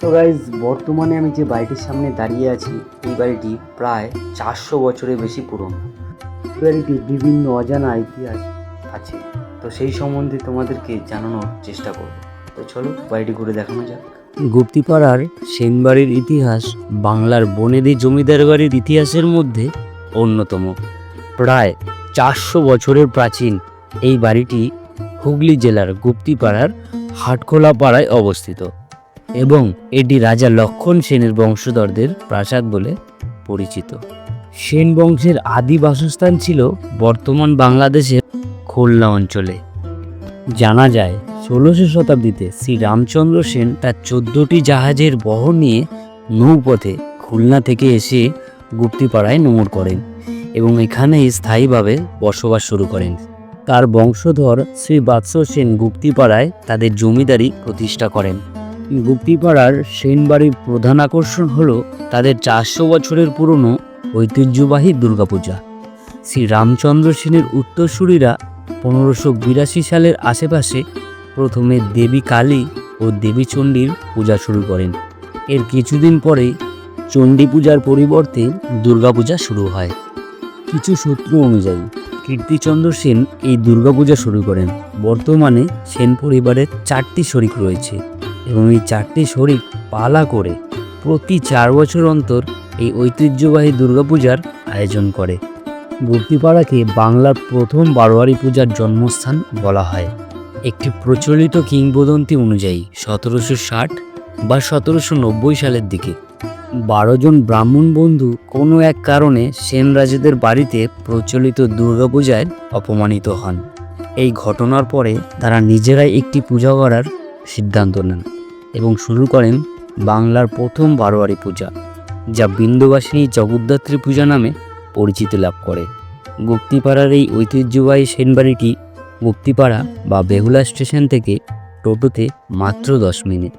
So guys, বর্তমানে আমি যে বাড়িটির সামনে দাঁড়িয়ে আছি, এই বাড়িটি প্রায় 400 বছরের বেশি পুরনো। এই বাড়িটি বিভিন্ন অজানা ইতিহাস আছে, তো সেই সম্বন্ধে তোমাদেরকে জানানোর চেষ্টা করব। তো চলো বাড়িটি ঘুরে দেখানো যাক। গুপ্তিপাড়ার সেনবাড়ির ইতিহাস বাংলার বনেদি জমিদার বাড়ির ইতিহাসের মধ্যে অন্যতম। প্রায় 400 বছরের প্রাচীন এই বাড়িটি হুগলি জেলার গুপ্তিপাড়ার হাটখোলা পাড়ায় অবস্থিত এবং এটি রাজা লক্ষণ সেনের বংশধরদের প্রাসাদ বলে পরিচিত। সেন বংশের আদি বাসস্থান ছিল বর্তমান বাংলাদেশের খুলনা অঞ্চলে। জানা যায় 16শো শতাব্দীতে শ্রী রামচন্দ্র সেন তার 14টি জাহাজের বহর নিয়ে নৌপথে খুলনা থেকে এসে গুপ্তিপাড়ায় নোঙর করেন এবং এখানেই স্থায়ীভাবে বসবাস শুরু করেন। তার বংশধর শ্রী বাৎস সেন গুপ্তিপাড়ায় তাদের জমিদারি প্রতিষ্ঠা করেন। গুপ্তিপাড়ার সেন বাড়ির প্রধান আকর্ষণ হল তাদের 400 বছরের পুরনো ঐতিহ্যবাহী দুর্গাপূজা। শ্রী রামচন্দ্র সেনের উত্তরসূরিরা 1582 সালের আশেপাশে প্রথমে দেবী কালী ও দেবী চণ্ডীর পূজা শুরু করেন। এর কিছুদিন পরেই চণ্ডী পূজার পরিবর্তে দুর্গাপূজা শুরু হয়। কিছু সূত্র অনুযায়ী কীর্তিচন্দ্র সেন এই দুর্গাপূজা শুরু করেন। বর্তমানে সেন পরিবারের 4টি শরিক রয়েছে এবং এই 4টি শরিক পালা করে প্রতি 4 বছর অন্তর এই ঐতিহ্যবাহী দুর্গাপূজার আয়োজন করে। গুপ্তিপাড়াকে বাংলার প্রথম বারোয়ারি পূজার জন্মস্থান বলা হয়। একটি প্রচলিত কিংবদন্তি অনুযায়ী 1760 বা 1790 সালের দিকে 12 জন ব্রাহ্মণ বন্ধু কোনো এক কারণে সেন রাজাদের বাড়িতে প্রচলিত দুর্গাপূজায় অপমানিত হন। এই ঘটনার পরে তারা নিজেরাই একটি পূজা করার সিদ্ধান্ত নেন এবং শুরু করেন বাংলার প্রথম বারোয়ারি পূজা, যা বিন্দুবাসিনী জগদ্ধাত্রী পূজা নামে পরিচিতি লাভ করে। গুপ্তিপাড়ার এই ঐতিহ্যবাহী সেনবাড়িটি গুপ্তিপাড়া বা বেহুলা স্টেশন থেকে টোটোতে মাত্র 10 মিনিট।